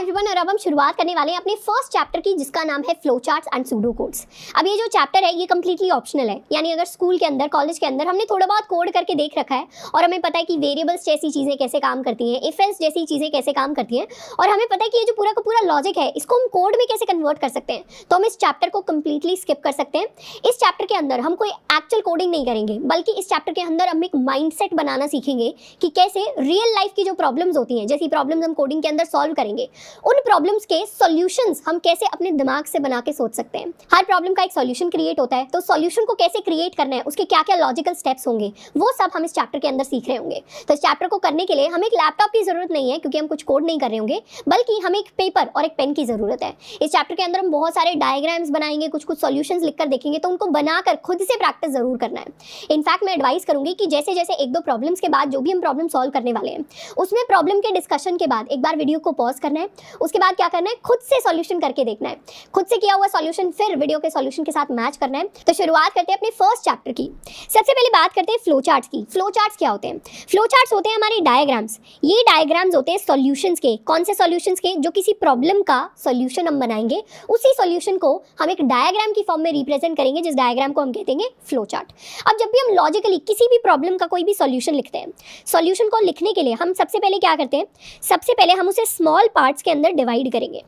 Everyone, और अब हम शुरुआत करने वाले हैं अपने फर्स्ट चैप्टर की, जिसका नाम है flow charts and pseudo codes. अब ये जो चैप्टर है ये कम्प्लीटली ऑप्शनल है, यानी अगर स्कूल के अंदर, कॉलेज के अंदर हमने थोड़ा बहुत कोड करके देख रखा है और हमें पता है कि वेरिएबल्स जैसी चीज़ें कैसे काम करती हैं, इफ एल्स जैसी चीज़ें कैसे काम करती हैं, और हमें पता है कि ये जो पूरा का पूरा लॉजिक है इसको हम कोड में कैसे कन्वर्ट कर सकते हैं, तो हम इस चैप्टर को कम्प्लीटली स्किप कर सकते हैं। इस चैप्टर के अंदर हम कोई एक्चुअल कोडिंग नहीं करेंगे, बल्कि इस चैप्टर के अंदर हम एक माइंडसेट बनाना सीखेंगे कि कैसे रियल लाइफ की जो प्रॉब्लम्स होती हैं, जैसी प्रॉब्लम्स हम कोडिंग के अंदर सॉल्व करेंगे, उन प्रॉब्लम्स के सॉल्यूशंस हम कैसे अपने दिमाग से बना के सोच सकते हैं। हर प्रॉब्लम का एक सॉल्यूशन क्रिएट होता है, तो सॉल्यूशन को कैसे क्रिएट करना है, उसके क्या क्या लॉजिकल स्टेप्स होंगे, वो सब हम इस चैप्टर के अंदर सीख रहे होंगे। तो इस चैप्टर को करने के लिए हमें एक लैपटॉप की जरूरत नहीं है, क्योंकि हम कुछ कोड नहीं कर रहे होंगे, बल्कि हमें एक पेपर और एक पेन की जरूरत है। इस चैप्टर के अंदर हम बहुत सारे डायग्राम्स बनाएंगे, कुछ कुछ सॉल्यूशंस लिखकर देखेंगे, तो उनको बनाकर खुद से प्रैक्टिस जरूर करना है। इनफैक्ट मैं एडवाइस करूंगी कि जैसे जैसे एक दो प्रॉब्लम्स के बाद जो भी हम प्रॉब्लम सॉल्व करने वाले हैं, उसमें प्रॉब्लम के डिस्कशन के बाद एक बार वीडियो को पॉज करना है, उसके बाद क्या करना है, खुद से सॉल्यूशन करके देखना है, खुद से किया हुआ सॉल्यूशन फिर वीडियो के सॉल्यूशन के साथ मैच करना है। तो शुरुआत करते हैं अपने फर्स्ट चैप्टर की। सबसे पहले बात करते हैं फ्लो चार्ट्स की। फ्लो चार्ट्स क्या होते हैं? फ्लो चार्ट्स होते हैं हमारे डायग्राम्स। ये डायग्राम्स होते हैं सॉल्यूशंस के। कौन से सॉल्यूशंस के? जो किसी प्रॉब्लम का सॉल्यूशन हम बनाएंगे, उसी सॉल्यूशन को हम एक डायग्राम की फॉर्म में रिप्रेजेंट करेंगे, जिस डायग्राम को हम कहते हैं फ्लो चार्ट। अब जब भी हम लॉजिकली किसी भी प्रॉब्लम का कोई भी सॉल्यूशन लिखते हैं, सॉल्यूशन को लिखने के लिए हम सबसे पहले क्या करते हैं, सबसे पहले हम उसे स्मॉल पार्ट्स के अंदर डिवाइड करेंगे।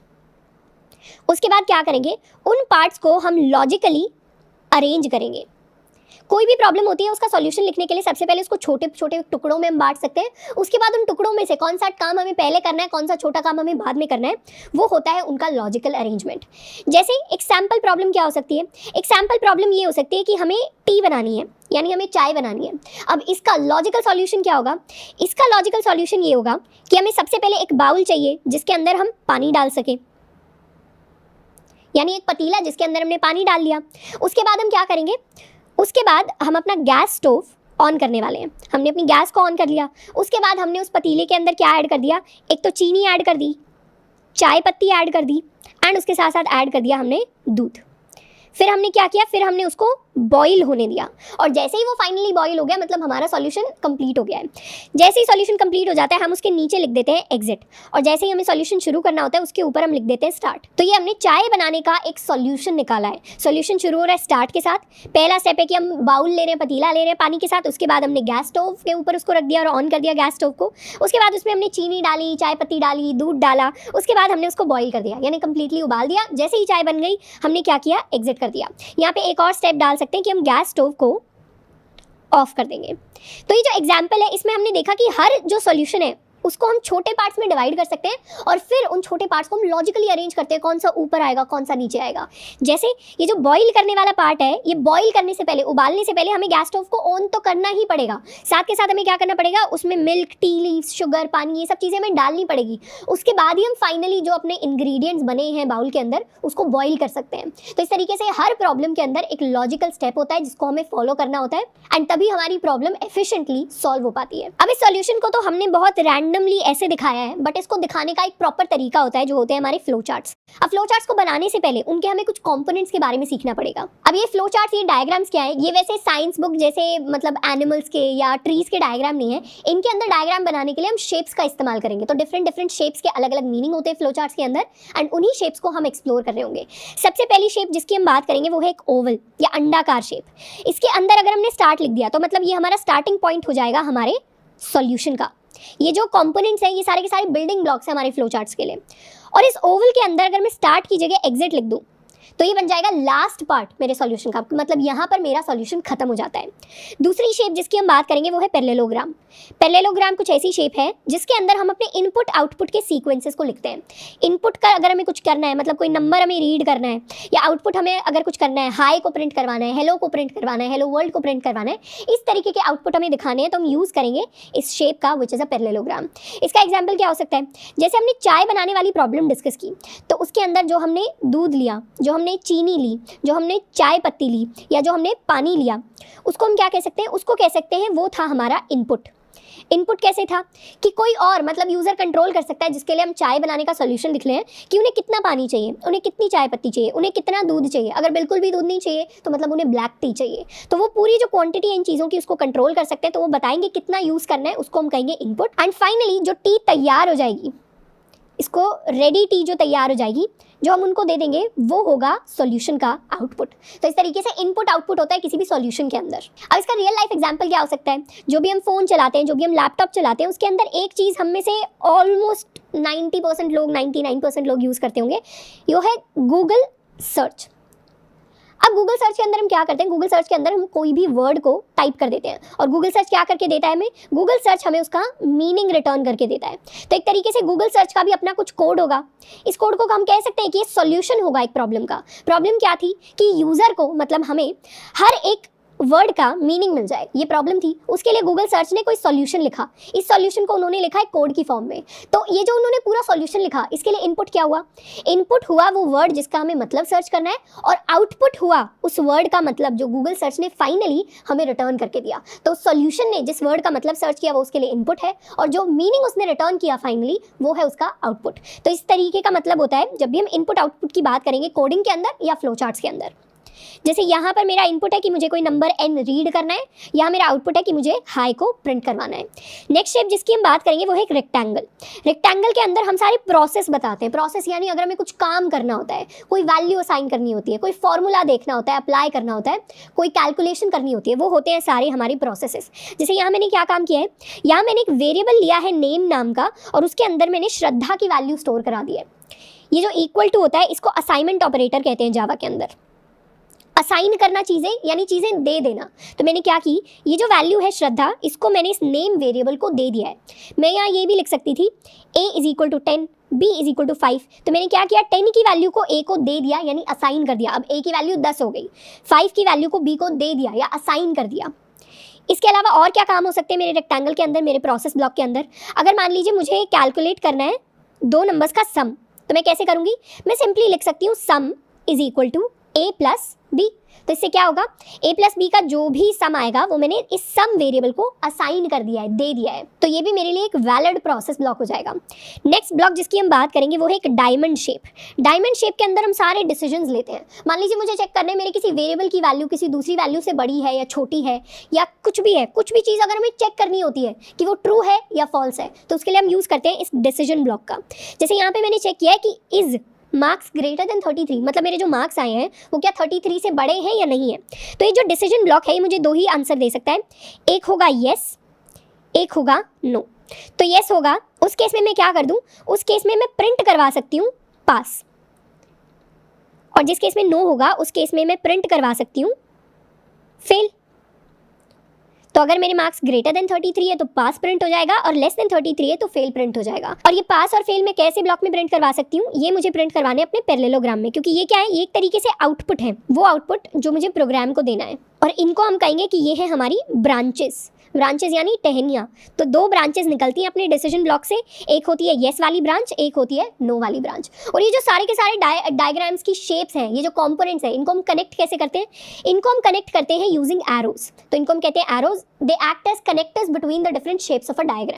उसके बाद क्या करेंगे, उन पार्ट्स को हम लॉजिकली अरेंज करेंगे। कोई भी प्रॉब्लम होती है, उसका सॉल्यूशन लिखने के लिए सबसे पहले उसको छोटे छोटे टुकड़ों में हम बांट सकते हैं। उसके बाद उन टुकड़ों में से कौन सा काम हमें पहले करना है, कौन सा छोटा काम हमें बाद में करना है, वो होता है उनका लॉजिकल अरेंजमेंट। जैसे एक सैम्पल प्रॉब्लम क्या हो सकती है? एक सैम्पल प्रॉब्लम ये हो सकती है कि हमें टी बनानी है, यानी हमें चाय बनानी है। अब इसका लॉजिकल सॉल्यूशन क्या होगा? इसका लॉजिकल सॉल्यूशन ये होगा कि हमें सबसे पहले एक बाउल चाहिए जिसके अंदर हम पानी डाल सकें, यानी एक पतीला जिसके अंदर हमने पानी डाल लिया। उसके बाद हम क्या करेंगे, उसके बाद हम अपना गैस स्टोव ऑन करने वाले हैं। हमने अपनी गैस को ऑन कर लिया। उसके बाद हमने उस पतीले के अंदर क्या ऐड कर दिया, एक तो चीनी ऐड कर दी, चाय पत्ती ऐड कर दी, एंड उसके साथ साथ ऐड कर दिया हमने दूध। फिर हमने क्या किया, फिर हमने उसको बॉईल होने दिया, और जैसे ही वो फाइनली बॉईल हो गया, मतलब हमारा सॉल्यूशन कंप्लीट हो गया है। जैसे ही सॉल्यूशन कंप्लीट हो जाता है, हम उसके नीचे लिख देते हैं एग्जिट, और जैसे ही हमें सॉल्यूशन शुरू करना होता है उसके ऊपर हम लिख देते हैं स्टार्ट। तो ये हमने चाय बनाने का एक सॉल्यूशन निकाला है। सॉल्यूशन शुरू हो रहा है स्टार्ट के साथ। पहला स्टेप है कि हम बाउल ले रहे हैं, पतीला ले रहे हैं पानी के साथ। उसके बाद हमने गैस स्टोव के ऊपर उसको रख दिया और ऑन कर दिया गैस स्टोव को। उसके बाद उसमें हमने चीनी डाली, चाय पत्ती डाली, दूध डाला। उसके बाद हमने उसको बॉईल कर दिया, यानी कंप्लीटली उबाल दिया। जैसे ही चाय बन गई, हमने क्या किया, एग्जिट कर दिया। यहाँ पे एक और स्टेप डाल सकते हैं कि हम गैस स्टोव को ऑफ कर देंगे। तो ये जो एग्जांपल है, इसमें हमने देखा कि हर जो सॉल्यूशन है उसको हम छोटे पार्ट्स में डिवाइड कर सकते हैं, और फिर उन छोटे पार्ट्स को हम लॉजिकली अरेंज करते हैं, कौन सा ऊपर आएगा, कौन सा नीचे आएगा। जैसे ये जो बॉईल करने वाला पार्ट है, ये बॉईल करने से पहले, उबालने से पहले हमें गैस स्टोव को ऑन तो करना ही पड़ेगा। साथ के साथ हमें क्या करना पड़ेगा, उसमें मिल्क, टी लीव्स, शुगर, पानी, ये सब चीज़ें हमें डालनी पड़ेगी। उसके बाद ही हम फाइनली जो अपने इंग्रेडिएंट्स बने हैं बाउल के अंदर, उसको बॉईल कर सकते हैं। तो इस तरीके से हर प्रॉब्लम के अंदर एक लॉजिकल स्टेप होता है जिसको हमें फॉलो करना होता है, एंड तभी हमारी प्रॉब्लम एफिशिएंटली सॉल्व हो पाती है। अब इस सॉल्यूशन को तो हमने बहुत रैंडमली ऐसे दिखाया है, बट इसको दिखाने का एक प्रॉपर तरीका होता है, जो होते हैं हमारे फ्लो चार्ट्स। अब फ्लो चार्ट्स को बनाने से पहले उनके हमें कुछ कंपोनेंट्स के बारे में सीखना पड़ेगा। अब ये फ्लो चार्ट्स, ये डायग्राम्स क्या है, ये वैसे साइंस बुक जैसे मतलब एनिमल्स के या ट्रीज के डायग्राम नहीं है। इनके अंदर डायग्राम बनाने के लिए हम शेप्स का इस्तेमाल करेंगे। तो डिफरेंट डिफरेंट शेप्स के अलग अलग मीनिंग होते हैं फ्लो चार्ट्स के अंदर, एंड उन्हीं शेप्स को हम एक्सप्लोर कर रहे होंगे। सबसे पहली शेप जिसकी हम बात करेंगे वो है एक ओवल या अंडाकार शेप। इसके अंदर अगर हमने स्टार्ट लिख दिया, तो मतलब ये हमारा स्टार्टिंग पॉइंट हो जाएगा हमारे सॉल्यूशन का। ये जो कंपोनेंट्स हैं, ये सारे के सारे बिल्डिंग ब्लॉक्स हैं हमारे फ्लो चार्ट्स के लिए। और इस ओवल के अंदर अगर मैं स्टार्ट की जगह एग्जिट लिख दूं, तो ये बन जाएगा लास्ट पार्ट मेरे सॉल्यूशन का, मतलब यहाँ पर मेरा सॉल्यूशन खत्म हो जाता है। दूसरी शेप जिसकी हम बात करेंगे वो है पैरेललोग्राम। पैरेललोग्राम कुछ ऐसी शेप है जिसके अंदर हम अपने इनपुट आउटपुट के सीक्वेंसेस को लिखते हैं। इनपुट का अगर हमें कुछ करना है, मतलब कोई नंबर हमें रीड करना है, या आउटपुट हमें अगर कुछ करना है, हाई को प्रिंट करवाना है, हेलो को प्रिंट करवाना है, हेलो वर्ल्ड को प्रिंट करवाना है, इस तरीके के आउटपुट हमें दिखाने हैं, तो हम यूज़ करेंगे इस शेप का, विच इज़ अ पैरेललोग्राम। इसका एग्जाम्पल क्या हो सकता है, जैसे हमने चाय बनाने वाली प्रॉब्लम डिस्कस की, तो उसके अंदर जो हमने दूध लिया, जो हमने चीनी ली, जो हमने चाय पत्ती ली, या जो हमने पानी लिया, उसको हम क्या कह सकते हैं, उसको कह सकते हैं वो था हमारा इनपुट। इनपुट कैसे था कि कोई और मतलब यूज़र कंट्रोल कर सकता है, जिसके लिए हम चाय बनाने का सॉल्यूशन लिख लें कि उन्हें कितना पानी चाहिए, उन्हें कितनी चाय पत्ती चाहिए, उन्हें कितना दूध चाहिए। अगर बिल्कुल भी दूध नहीं चाहिए तो मतलब उन्हें ब्लैक टी चाहिए। तो वो पूरी जो क्वांटिटी है इन चीज़ों की उसको कंट्रोल कर सकते हैं, तो वो बताएंगे कितना यूज़ करना है, उसको हम कहेंगे इनपुट। एंड फाइनली जो टी तैयार हो जाएगी, इसको रेडी टी जो तैयार हो जाएगी, जो हम उनको दे देंगे वो होगा सॉल्यूशन का आउटपुट। तो इस तरीके से इनपुट आउटपुट होता है किसी भी सॉल्यूशन के अंदर। अब इसका रियल लाइफ एग्जांपल क्या हो सकता है, जो भी हम फ़ोन चलाते हैं, जो भी हम लैपटॉप चलाते हैं, उसके अंदर एक चीज़ हम में से ऑलमोस्ट 90% लोग, 99% लोग यूज़ करते होंगे, यो है गूगल सर्च। अब गूगल सर्च के अंदर हम क्या करते हैं, गूगल सर्च के अंदर हम कोई भी वर्ड को टाइप कर देते हैं और गूगल सर्च क्या करके देता है हमें, गूगल सर्च हमें उसका मीनिंग रिटर्न करके देता है। तो एक तरीके से गूगल सर्च का भी अपना कुछ कोड होगा। इस कोड को हम कह सकते हैं कि ये सॉल्यूशन होगा एक प्रॉब्लम का। प्रॉब्लम क्या थी कि यूज़र को, मतलब हमें, हर एक वर्ड का मीनिंग मिल जाए, ये प्रॉब्लम थी। उसके लिए गूगल सर्च ने कोई सॉल्यूशन लिखा। इस सॉल्यूशन को उन्होंने लिखा है कोड की फॉर्म में। तो ये जो उन्होंने पूरा सॉल्यूशन लिखा, इसके लिए इनपुट क्या हुआ, इनपुट हुआ वो वर्ड जिसका हमें मतलब सर्च करना है, और आउटपुट हुआ उस वर्ड का मतलब जो गूगल सर्च ने फाइनली हमें रिटर्न करके दिया। तो सॉल्यूशन ने जिस वर्ड का मतलब सर्च किया वो उसके लिए इनपुट है, और जो मीनिंग उसने रिटर्न किया फाइनली वो है उसका आउटपुट। तो इस तरीके का मतलब होता है जब भी हम इनपुट आउटपुट की बात करेंगे कोडिंग के अंदर या फ्लो चार्ट्स के अंदर। जैसे यहाँ पर मेरा इनपुट है कि मुझे कोई नंबर n रीड करना है, यहाँ मेरा आउटपुट है कि मुझे हाई को प्रिंट करवाना है। नेक्स्ट शेप जिसकी हम बात करेंगे वो है एक रेक्टेंगल। रेक्टेंगल के अंदर हम सारे प्रोसेस बताते हैं। प्रोसेस यानी अगर हमें कुछ काम करना होता है, कोई वैल्यू असाइन करनी होती है, कोई फॉर्मूला देखना होता है, अप्लाई करना होता है, कोई कैलकुलेशन करनी होती है, वो होते हैं सारे हमारी प्रोसेसेस। जैसे यहाँ मैंने क्या काम किया है, यहाँ मैंने एक वेरिएबल लिया है नेम नाम का, और उसके अंदर मैंने श्रद्धा की वैल्यू स्टोर करा दी है। ये जो इक्वल टू होता है इसको असाइनमेंट ऑपरेटर कहते हैं जावा के अंदर। असाइन करना चीज़ें यानी चीज़ें दे देना। तो मैंने क्या की, ये जो वैल्यू है श्रद्धा, इसको मैंने इस नेम वेरिएबल को दे दिया है। मैं यहाँ ये भी लिख सकती थी a = 10, b = 5। तो मैंने क्या किया, 10 की वैल्यू को a को दे दिया यानी असाइन कर दिया। अब a की वैल्यू 10 हो गई, 5 की वैल्यू को b को दे दिया या असाइन कर दिया। इसके अलावा और क्या काम हो सकते हैं मेरे रेक्टेंगल के अंदर, मेरे प्रोसेस ब्लॉक के अंदर। अगर मान लीजिए मुझे कैलकुलेट करना है दो नंबर्स का सम, तो मैं कैसे करूँगी, मैं सिंपली लिख सकती हूँ सम = a + b। तो इससे क्या होगा, a + b का जो भी सम आएगा वो मैंने इस सम वेरिएबल को असाइन कर दिया है, दे दिया है। तो ये भी मेरे लिए एक वैलिड प्रोसेस ब्लॉक हो जाएगा। नेक्स्ट ब्लॉक जिसकी हम बात करेंगे वो है एक डायमंड शेप। डायमंड शेप के अंदर हम सारे डिसीजंस लेते हैं। मान लीजिए मुझे चेक करना है मेरे किसी वेरिएबल की वैल्यू किसी दूसरी वैल्यू से बड़ी है या छोटी है, या कुछ भी है, कुछ भी चीज़ अगर हमें चेक करनी होती है कि वो ट्रू है या फॉल्स है, तो उसके लिए हम यूज़ करते हैं इस डिसीजन ब्लॉक का। जैसे यहाँ पे मैंने चेक किया है कि इज मार्क्स ग्रेटर देन 33, मतलब मेरे जो मार्क्स आए हैं वो क्या 33 से बड़े हैं या नहीं है। तो ये जो डिसीजन ब्लॉक है ये मुझे दो ही आंसर दे सकता है, एक होगा येस, एक होगा नो। तो येस होगा, उस केस में मैं क्या कर दूं, उस केस में मैं प्रिंट करवा सकती हूँ पास, और जिस केस में नो होगा उस केस में मैं प्रिंट करवा सकती हूँ फेल। तो अगर मेरे मार्क्स ग्रेटर देन 33 है तो पास प्रिंट हो जाएगा, और लेस देन 33 है तो फेल प्रिंट हो जाएगा। और ये पास और फेल में कैसे ब्लॉक में प्रिंट करवा सकती हूँ, ये मुझे प्रिंट करवाने अपने पैरेललोग्राम में, क्योंकि ये क्या है, ये एक तरीके से आउटपुट है, वो आउटपुट जो मुझे प्रोग्राम को देना है। और इनको हम कहेंगे कि ये है हमारी ब्रांचेस। ब्रांचेस यानी टहनियाँ। तो दो ब्रांचेस निकलती हैं अपने डिसीजन ब्लॉक से, एक होती है येस वाली ब्रांच, एक होती है नो वाली ब्रांच। और ये जो सारे के सारे डायग्राम्स की शेप्स हैं, ये जो कंपोनेंट्स हैं, इनको हम कनेक्ट कैसे करते हैं, इनको हम कनेक्ट करते हैं यूजिंग एरोज। तो इनको हम कहते हैं arrows. They act as connectors between the different shapes of a diagram.